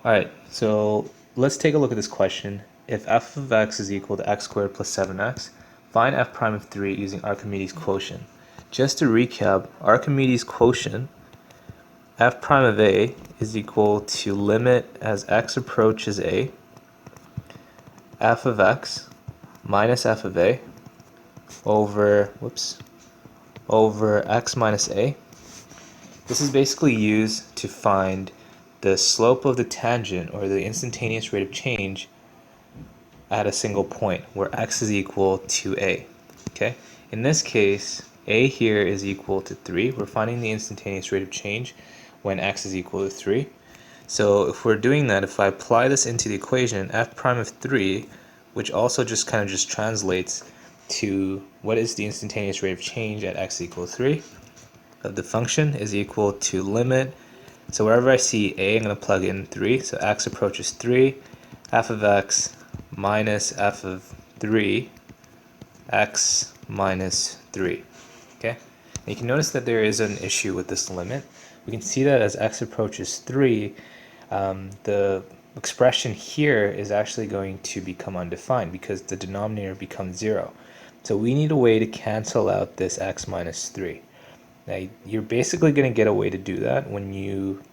Alright, so let's take a look at this question. If f of x is equal to x squared plus 7x, find f prime of 3 using Archimedes quotient. Just to recap, Archimedes quotient, f prime of a is equal to limit as x approaches a, f of x minus f of a over x minus a. This is basically used to find the slope of the tangent, or the instantaneous rate of change, at a single point where x is equal to a. Okay, in this case, a here is equal to 3. We're finding the instantaneous rate of change when x is equal to 3. So if we're doing that, if I apply this into the equation, f prime of 3, which also just kind of translates to what is the instantaneous rate of change at x equals 3 of the function, is equal to limit. So wherever I see a, I'm going to plug in 3. So x approaches 3, f of x minus f of 3, x minus 3. Okay? And you can notice that there is an issue with this limit. We can see that as x approaches 3, the expression here is actually going to become undefined because the denominator becomes 0. So we need a way to cancel out this x minus 3. Now, you're basically going to get a way to do that when you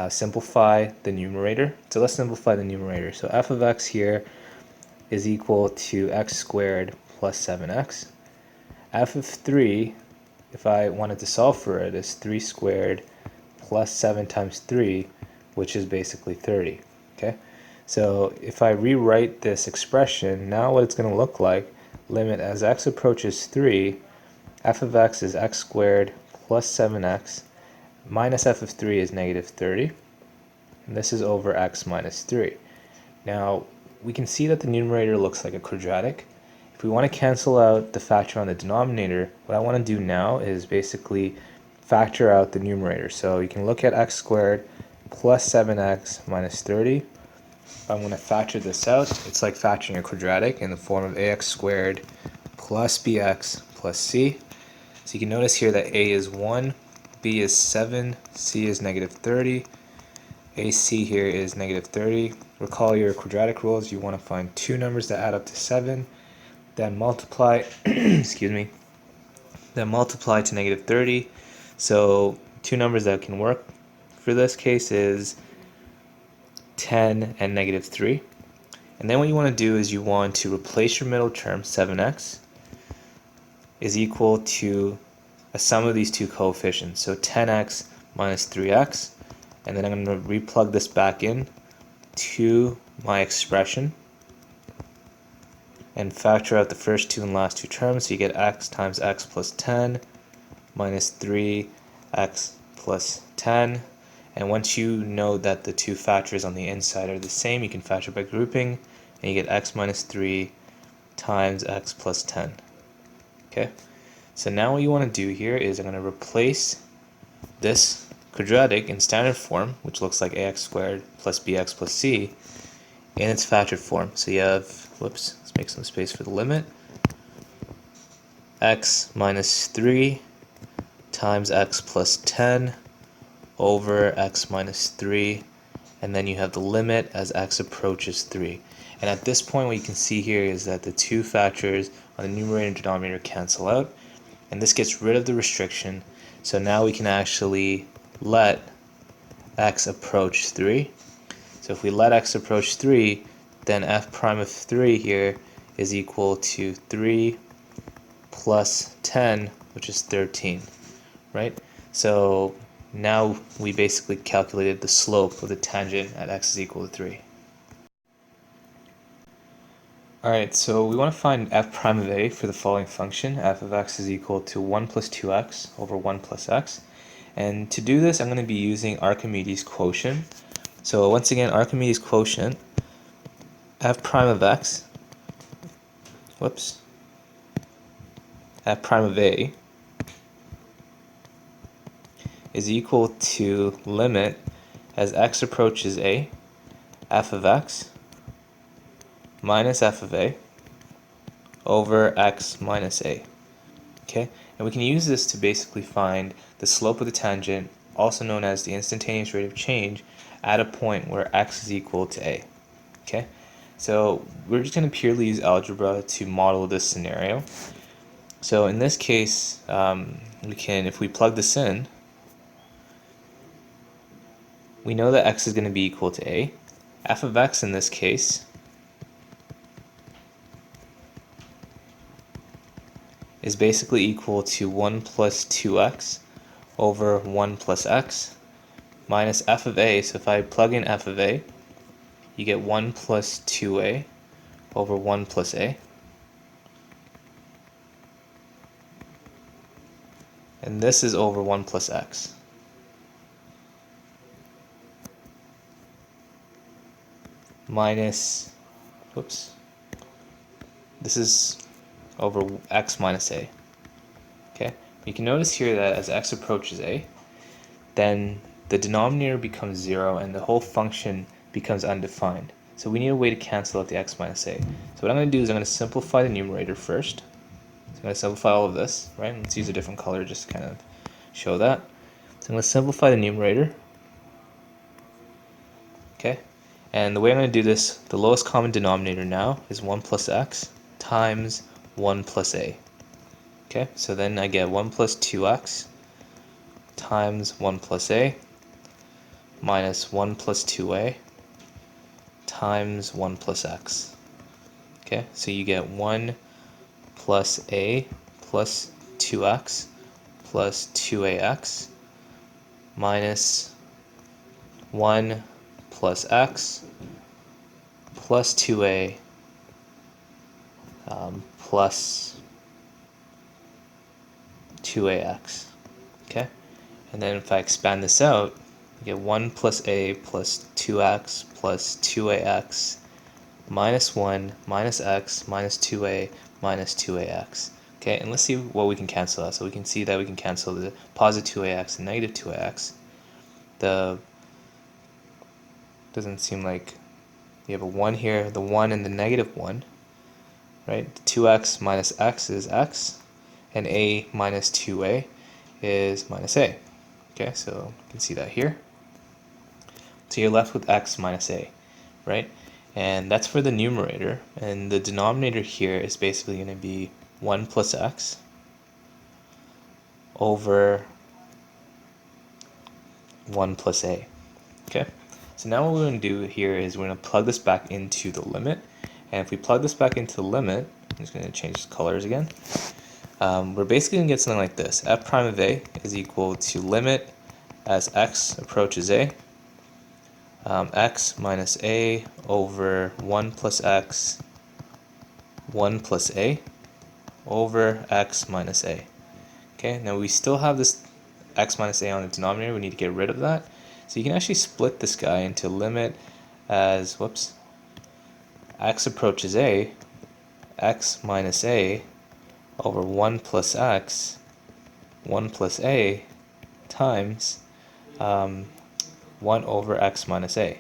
simplify the numerator. So let's simplify the numerator. So f of x here is equal to x squared plus 7x. f of 3, if I wanted to solve for it, is 3 squared plus 7 times 3, which is basically 30. Okay, so if I rewrite this expression, now what it's going to look like, limit as x approaches 3, f of x is x squared plus 7x minus f of 3 is negative 30, and this is over x minus 3. Now, we can see that the numerator looks like a quadratic. If we want to cancel out the factor on the denominator, what I want to do now is basically factor out the numerator. So you can look at x squared plus 7x minus 30. I'm going to factor this out. It's like factoring a quadratic in the form of ax squared plus bx plus c. So you can notice here that a is 1, b is 7, c is negative 30, ac here is negative 30. Recall your quadratic rules. You want to find two numbers that add up to 7, then multiply, excuse me, then multiply to negative 30. So two numbers that can work for this case is 10 and negative 3. And then what you want to do is you want to replace your middle term, 7x, is equal to a sum of these two coefficients. So 10x minus 3x. And then I'm going to replug this back in to my expression and factor out the first two and last two terms. So you get x times x plus 10 minus 3x plus 10. And once you know that the two factors on the inside are the same, you can factor by grouping, and you get x minus 3 times x plus 10. Okay, so now what you want to do here is I'm going to replace this quadratic in standard form, which looks like ax squared plus bx plus c, in its factored form. So you have, let's make some space for the limit, x minus 3 times x plus 10 over x minus 3, and then you have the limit as x approaches 3. And at this point, what you can see here is that the two factors on the numerator and denominator cancel out, and this gets rid of the restriction. So now we can actually let x approach 3. So if we let x approach 3, then f prime of 3 here is equal to 3 plus 10, which is 13, right? So now we basically calculated the slope of the tangent at x is equal to 3. Alright, so we want to find f prime of a for the following function. F of x is equal to 1 plus 2x over 1 plus x. And to do this, I'm going to be using Archimedes quotient. So once again, Archimedes quotient, f prime of x, f prime of a is equal to limit as x approaches a, f of x minus f of a over x minus a. Okay, and we can use this to basically find the slope of the tangent also known as the instantaneous rate of change, at a point where x is equal to a. Okay, so we're just going to purely use algebra to model this scenario. So in this case, if we plug this in, we know that x is going to be equal to a. F of x in this case is basically equal to 1 plus 2x over 1 plus x minus f of a. So if I plug in f of a, you get 1 plus 2a over 1 plus a. And this is over 1 plus x. Minus, whoops, this is over x minus a. Okay, you can notice here that as x approaches a, then the denominator becomes 0 and the whole function becomes undefined. So we need a way to cancel out the x minus a. So what I'm going to do is I'm going to simplify the numerator first. So I'm going to simplify all of this, right? Let's use a different color just to kind of show that. So I'm going to simplify the numerator. Okay, and the way I'm going to do this, the lowest common denominator now is 1 plus x times 1 plus a. Okay, so then I get 1 plus 2x times 1 plus a minus 1 plus 2a times 1 plus x. Okay, so you get 1 plus a plus 2x plus 2ax minus 1 plus x plus 2a plus 2ax. Okay, and then if I expand this out, you get 1 plus a plus 2x plus 2ax minus 1 minus x minus 2a minus 2ax. Okay, and let's see what we can cancel out. So we can see that we can cancel the positive 2ax and negative 2ax. Doesn't seem like you have a 1 here, the 1 and the negative 1, right? 2x minus x is x, and a minus 2a is minus a. Okay, so you can see that here. So you're left with x minus a, right? And that's for the numerator, and the denominator here is basically going to be 1 plus x over 1 plus a. Okay, so now what we're going to do here is we're going to plug this back into the limit, and if we plug this back into the limit, I'm just going to change the colors again. We're basically going to get something like this. F prime of a is equal to limit as x approaches a, x minus a over 1 plus x 1 plus a over x minus a. Okay, now we still have this x minus a on the denominator. We need to get rid of that. So you can actually split this guy into limit as, x approaches a, x minus a over 1 plus x 1 plus a times 1 over x minus a,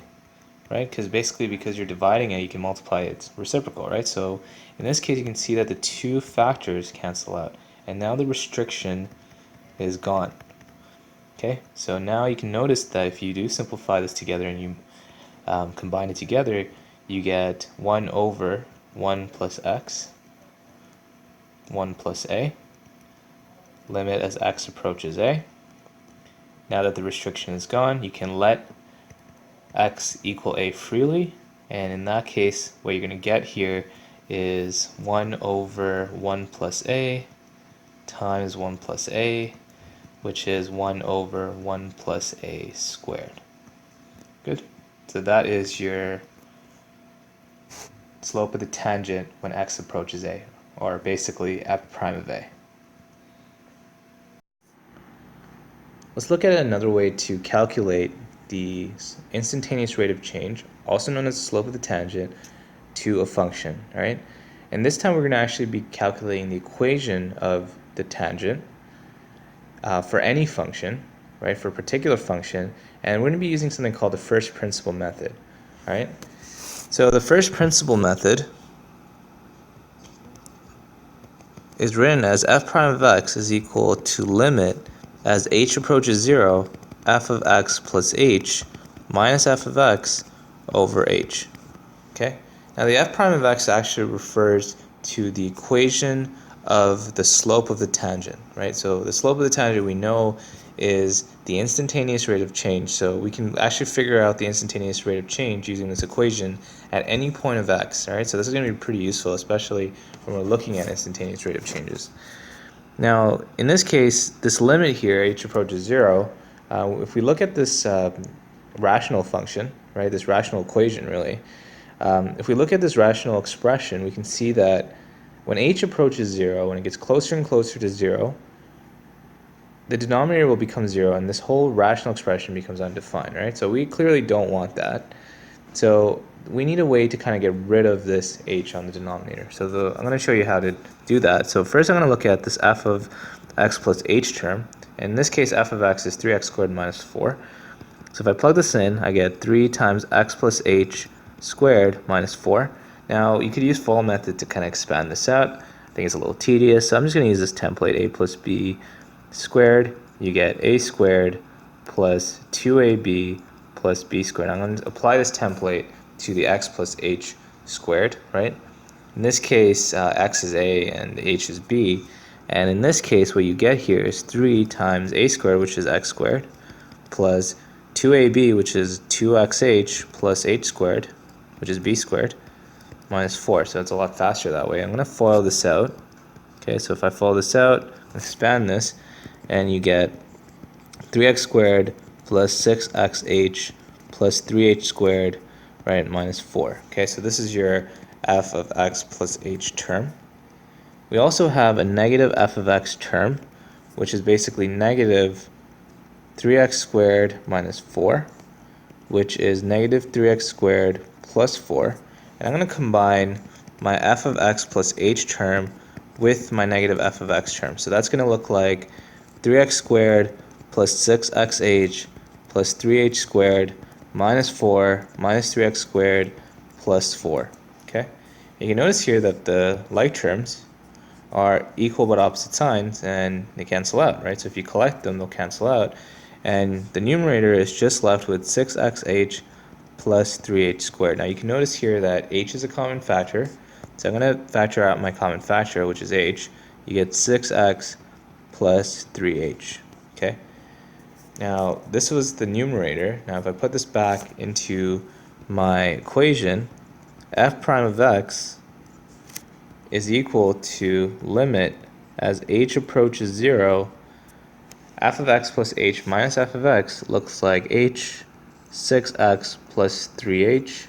right? Because you're dividing it, you can multiply its reciprocal, right? So in this case, you can see that the two factors cancel out, and now the restriction is gone. Okay, so now you can notice that if you do simplify this together and you combine it together, you get 1 over 1 plus x 1 plus a, limit as x approaches a. Now that the restriction is gone, you can let x equal a freely, and in that case, what you're going to get here is 1 over 1 plus a times 1 plus a, which is 1 over 1 plus a squared. Good. So that is your slope of the tangent when x approaches a, or basically f prime of a. Let's look at another way to calculate the instantaneous rate of change, also known as the slope of the tangent, to a function, right? And this time we're going to actually be calculating the equation of the tangent for any function, right, for a particular function, and we're going to be using something called the first principle method, right? So the first principle method is written as f prime of x is equal to limit as h approaches 0, f of x plus h minus f of x over h. Okay? Now the f prime of x actually refers to the equation of the slope of the tangent, right? So the slope of the tangent we know is the instantaneous rate of change. So we can actually figure out the instantaneous rate of change using this equation at any point of x, all right? So this is going to be pretty useful, especially when we're looking at instantaneous rate of changes. Now, in this case, this limit here, h approaches 0, if we look at this rational function, right, this rational equation really, if we look at this rational expression, we can see that when h approaches 0, when it gets closer and closer to 0, the denominator will become 0, and this whole rational expression becomes undefined, right? So we clearly don't want that. So we need a way to kind of get rid of this h on the denominator. So I'm going to show you how to do that. So first I'm going to look at this f of x plus h term. In this case, f of x is 3x squared minus 4. So if I plug this in, I get 3 times x plus h squared minus 4. Now, you could use FOIL method to kind of expand this out. I think it's a little tedious, so I'm just going to use this template, a plus b squared. You get a squared plus 2ab plus b squared. I'm going to apply this template to the x plus h squared, right? In this case, x is a and h is b. And in this case, what you get here is 3 times a squared, which is x squared, plus 2ab, which is 2xh, plus h squared, which is b squared, minus 4. So it's a lot faster that way. I'm going to FOIL this out. Okay, so if I FOIL this out, expand this, and you get 3x squared plus 6xh plus 3h squared, right, minus 4. Okay, so this is your f of x plus h term. We also have a negative f of x term, which is basically negative 3x squared minus 4, which is negative 3x squared plus 4. And I'm going to combine my f of x plus h term with my negative f of x term. So that's going to look like 3x squared plus 6xh plus 3h squared minus 4 minus 3x squared plus 4. Okay? You can notice here that the like terms are equal but opposite signs, and they cancel out, right? So if you collect them, they'll cancel out. And the numerator is just left with 6xh plus 3h squared. Now you can notice here that h is a common factor. So I'm going to factor out my common factor, which is h. You get 6x plus 3h. Okay? Now this was the numerator. Now if I put this back into my equation, f prime of x is equal to limit as h approaches 0, f of x plus h minus f of x looks like h 6x plus 3h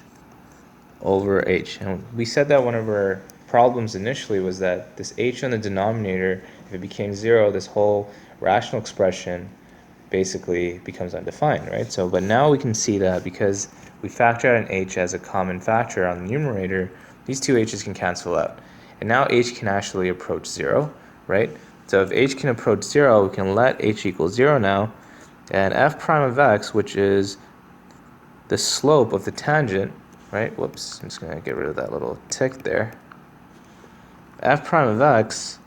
over h. And we said that one of our problems initially was that this h on the denominator, if it became 0, this whole rational expression basically becomes undefined, right? So, but now we can see that because we factor out an h as a common factor on the numerator, these two h's can cancel out. And now h can actually approach 0, right? So if h can approach 0, we can let h equal 0 now, and f prime of x, which is the slope of the tangent, right? Whoops, I'm just going to get rid of that little tick there. F prime of x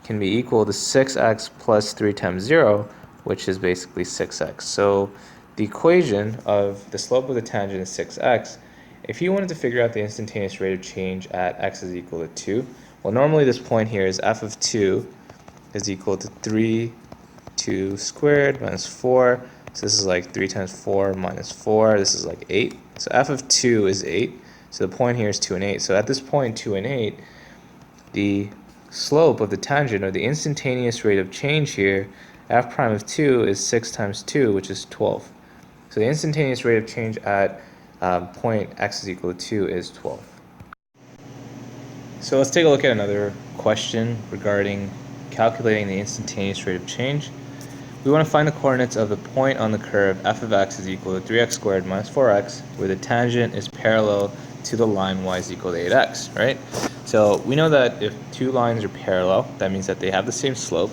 can be equal to 6x plus 3 times 0, which is basically 6x. So the equation of the slope of the tangent is 6x. If you wanted to figure out the instantaneous rate of change at x is equal to 2, well, normally this point here is f of 2 is equal to 2 squared minus 4. So this is like 3 times 4 minus 4. This is like 8. So f of 2 is 8. So the point here is 2 and 8. So at this point, 2 and 8, the slope of the tangent, or the instantaneous rate of change here, f prime of 2 is 6 times 2, which is 12. So the instantaneous rate of change at point x is equal to 2 is 12. So let's take a look at another question regarding calculating the instantaneous rate of change. We want to find the coordinates of the point on the curve f of x is equal to 3x squared minus 4x, where the tangent is parallel to the line y is equal to 8x, right? So we know that if two lines are parallel, that means that they have the same slope.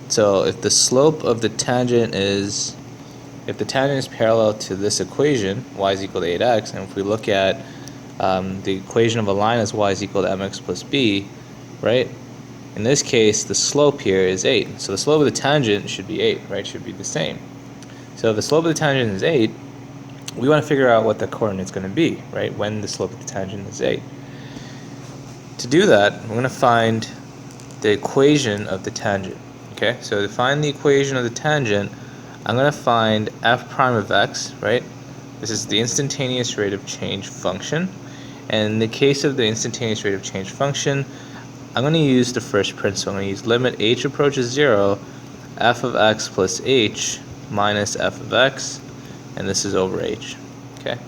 So if the slope of the tangent is, if the tangent is parallel to this equation, y is equal to 8x, and if we look at the equation of a line as y is equal to mx plus b, right? In this case, the slope here is 8. So the slope of the tangent should be 8, right? Should be the same. So if the slope of the tangent is 8, we want to figure out what the coordinate's going to be, right, when the slope of the tangent is 8. To do that, we're going to find the equation of the tangent. Okay, so to find the equation of the tangent, I'm going to find f prime of x, right? This is the instantaneous rate of change function. And in the case of the instantaneous rate of change function, I'm going to use the first principle. I'm going to use limit h approaches 0, f of x plus h minus f of x, and this is over h. Okay.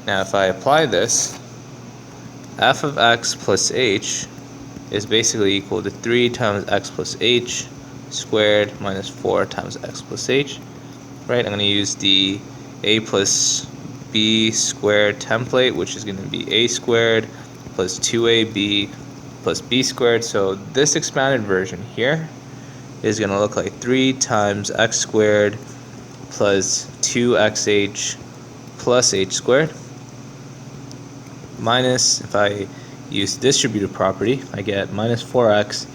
Now if I apply this, f of x plus h is basically equal to 3 times x plus h squared minus 4 times x plus h. Right, I'm going to use the a plus b squared template, which is going to be a squared plus 2ab plus b squared. So this expanded version here is going to look like 3 times x squared plus 2xh plus h squared minus, if I use the distributive property, I get minus 4x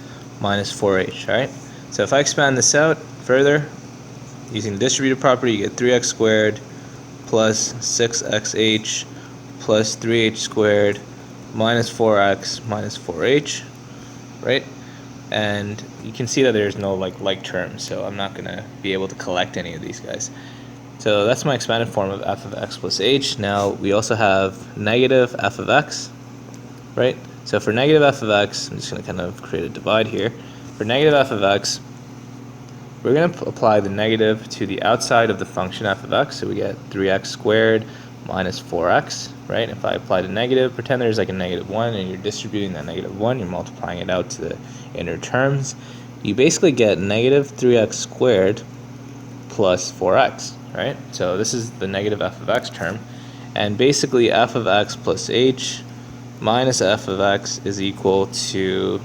minus 4h, right? So if I expand this out further, using the distributive property, you get 3x squared plus 6xh plus 3h squared minus 4x minus 4h, right? And you can see that there's no like terms, so I'm not going to be able to collect any of these guys. So that's my expanded form of f of x plus h. Now we also have negative f of x, right? So for negative f of x, I'm just going to kind of create a divide here. For negative f of x, we're going to apply the negative to the outside of the function f of x, so we get 3x squared minus 4x, right? If I apply the negative, pretend there's like a negative 1, and you're distributing that negative 1, you're multiplying it out to the inner terms. You basically get negative 3x squared plus 4x, right? So this is the negative f of x term, and basically f of x plus h minus f of x is equal to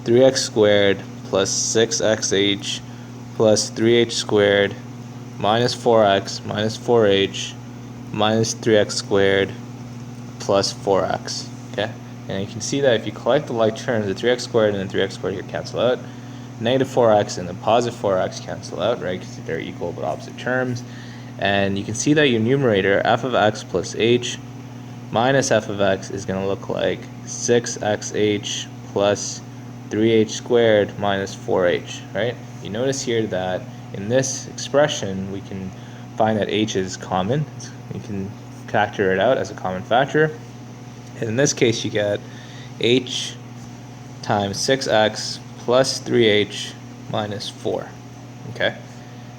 3x squared plus 6xh plus 3h squared minus 4x minus 4h minus 3x squared plus 4x. Okay, and you can see that if you collect the like terms, the 3x squared and the 3x squared here cancel out. Negative 4x and the positive 4x cancel out, right, because they're equal but opposite terms. And you can see that your numerator, f of x plus h minus f of x, is going to look like 6xh plus 3h squared minus 4h, right? You notice here that in this expression we can find that h is common. You can factor it out as a common factor. And in this case you get h times 6x plus 3h minus 4. Okay.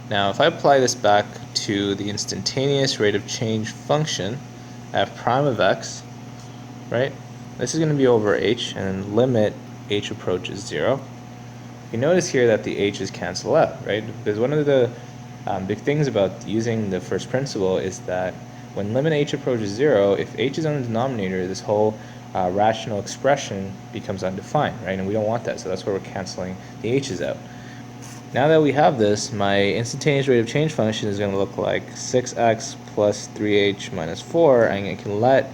Now if I apply this back to the instantaneous rate of change function, f prime of x, right? This is going to be over h, and limit h approaches 0. You notice here that the h's cancel out, right? Because one of the big things about using the first principle is that when limit h approaches 0, if h is on the denominator, this whole rational expression becomes undefined, right? And we don't want that, so that's where we're canceling the h's out. Now that we have this, my instantaneous rate of change function is going to look like 6x plus 3h minus 4, and I can let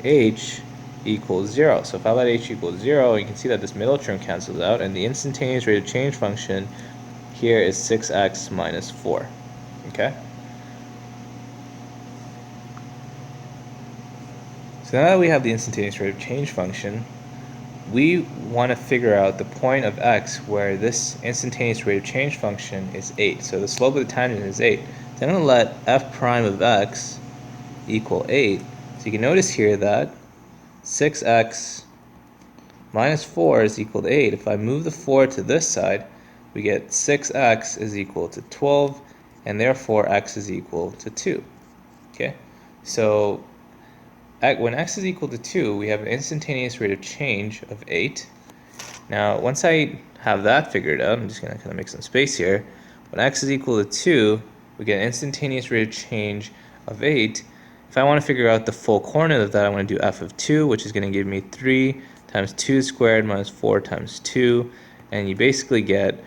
h equals 0. So if I let h equals 0, you can see that this middle term cancels out, and the instantaneous rate of change function here is 6x minus 4. Okay? So now that we have the instantaneous rate of change function, we want to figure out the point of x where this instantaneous rate of change function is 8. So the slope of the tangent is 8. So I'm going to let f prime of x equal 8. So you can notice here that 6x minus 4 is equal to 8. If I move the 4 to this side, we get 6x is equal to 12, and therefore x is equal to 2. Okay, so when x is equal to 2, we have an instantaneous rate of change of 8. Now, once I have that figured out, I'm just going to kind of make some space here. When x is equal to 2, we get an instantaneous rate of change of 8. If I want to figure out the full coordinate of that, I want to do f of 2, which is going to give me 3 times 2 squared minus 4 times 2. And you basically get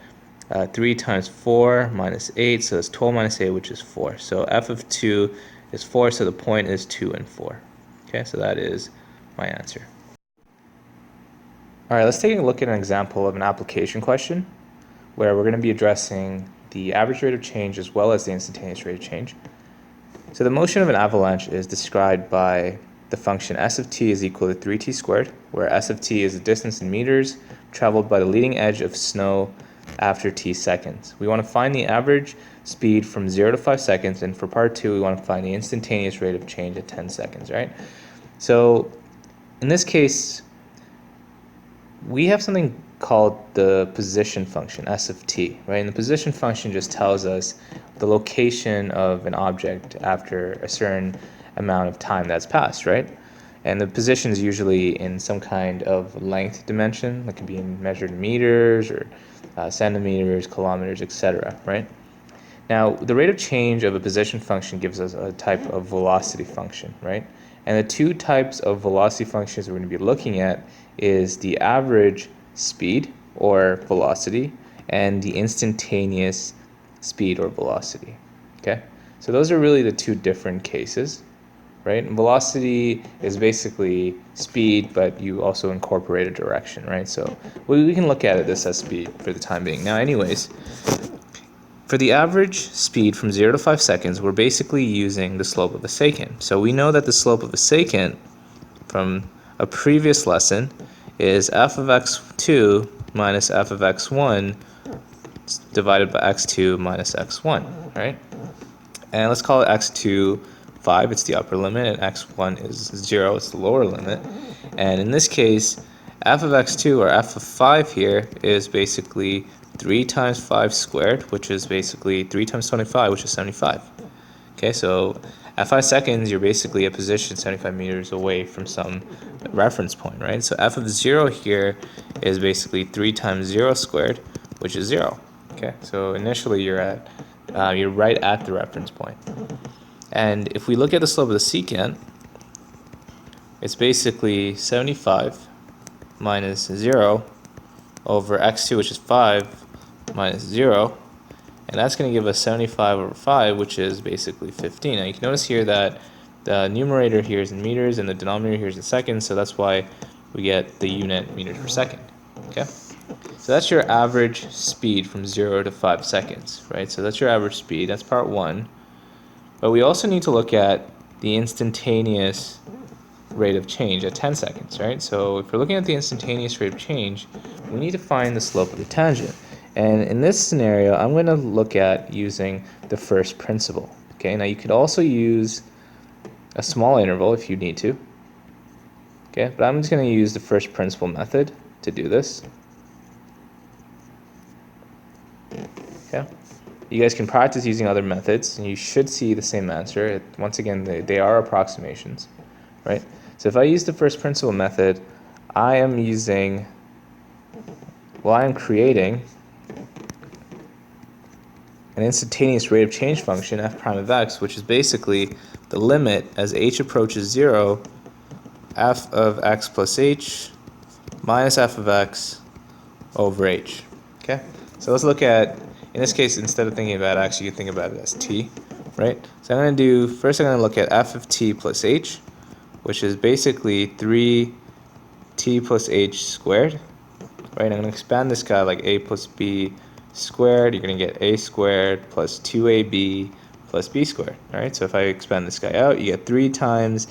3 times 4 minus 8, so it's 12 minus 8, which is 4. So f of 2 is 4, so the point is 2 and 4. Okay, so that is my answer. All right, let's take a look at an example of an application question where we're going to be addressing the average rate of change as well as the instantaneous rate of change. So the motion of an avalanche is described by the function s of t is equal to 3t squared, where s of t is the distance in meters traveled by the leading edge of snow after t seconds. We want to find the average speed from 0 to 5 seconds, and for part 2 we want to find the instantaneous rate of change at 10 seconds, right? So in this case, we have something called the position function, s of t, right? And the position function just tells us the location of an object after a certain amount of time that's passed, right? And the position is usually in some kind of length dimension that can be measured in meters or centimeters, kilometers, etc., right? Now, the rate of change of a position function gives us a type of velocity function, right? And the two types of velocity functions we're going to be looking at is the average speed or velocity and the instantaneous speed or velocity. Okay? So those are really the two different cases, right? And velocity is basically speed, but you also incorporate a direction, right? So we can look at this as speed for the time being. Now, anyways, for the average speed from 0 to 5 seconds, we're basically using the slope of a secant. So we know that the slope of a secant from a previous lesson is f of x2 minus f of x1 divided by x2 minus x1, right? And let's call it x2 5, it's the upper limit, and x1 is 0, it's the lower limit. And in this case, f of x2, or f of 5 here, is basically 3 times 5 squared, which is basically 3 times 25, which is 75. Okay, so at 5 seconds, you're basically a position 75 meters away from some reference point, right? So f of 0 here is basically 3 times 0 squared, which is 0. Okay, so initially you're right at the reference point. And if we look at the slope of the secant, it's basically 75 minus 0 over x2, which is 5, minus 0, and that's going to give us 75 over 5, which is basically 15. Now you can notice here that the numerator here is in meters and the denominator here is in seconds, so that's why we get the unit meters per second. Okay, so that's your average speed from 0 to 5 seconds, right? So that's your average speed, that's part 1. But we also need to look at the instantaneous rate of change at 10 seconds, right? So if we're looking at the instantaneous rate of change, we need to find the slope of the tangent. And in this scenario, I'm going to look at using the first principle. Okay, now you could also use a small interval if you need to. Okay, but I'm just going to use the first principle method to do this. Okay, you guys can practice using other methods, and you should see the same answer. Once again, they are approximations, right? So if I use the first principle method, I am creating an instantaneous rate of change function, f prime of x, which is basically the limit as h approaches 0, f of x plus h minus f of x over h. Okay, so let's look at, in this case, instead of thinking about x, you can think about it as t, right? So I'm going to look at f of t plus h, which is basically 3t plus h squared, right? I'm going to expand this guy like a plus b squared. You're going to get a squared plus 2ab plus b squared. All right, so if I expand this guy out, you get 3 times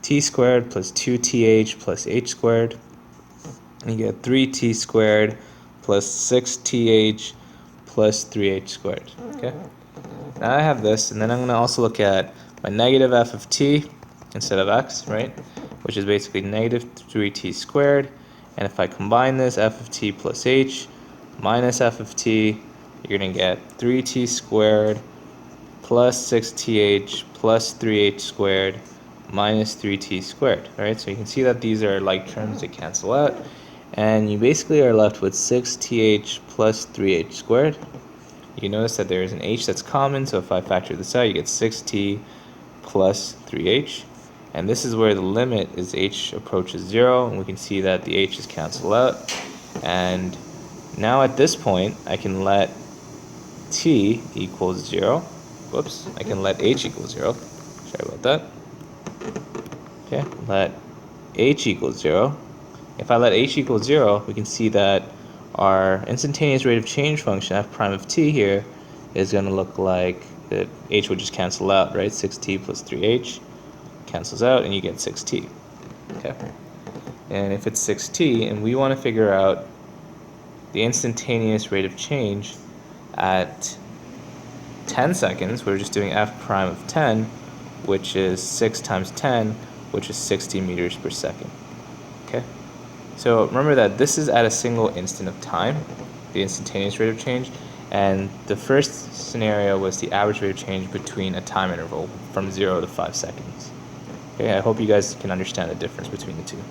t squared plus 2th plus h squared. And you get 3t squared plus 6th plus 3h squared. Okay, now I have this, and then I'm going to also look at my negative f of t instead of x, right, which is basically negative 3t squared. And if I combine this, f of t plus h minus f of t, you're going to get 3t squared plus 6th plus 3h squared minus 3t squared. Right? So you can see that these are like terms that cancel out, and you basically are left with 6th plus 3h squared. You notice that there is an h that's common, so if I factor this out, you get 6t plus 3h. And this is where the limit is h approaches 0, and we can see that the h's cancel out. And now at this point, I can let t equals 0. Whoops, I can let h equal 0. Sorry about that. Okay, let h equal 0. If I let h equal 0, we can see that our instantaneous rate of change function, f prime of t here, is going to look like the h would just cancel out, right? 6t plus 3h cancels out, and you get 6t. Okay. And if it's 6t, and we want to figure out the instantaneous rate of change at 10 seconds, we're just doing f prime of 10, which is 6 times 10, which is 60 meters per second. Okay? So remember that this is at a single instant of time, the instantaneous rate of change, and the first scenario was the average rate of change between a time interval from 0 to 5 seconds. Okay, I hope you guys can understand the difference between the two.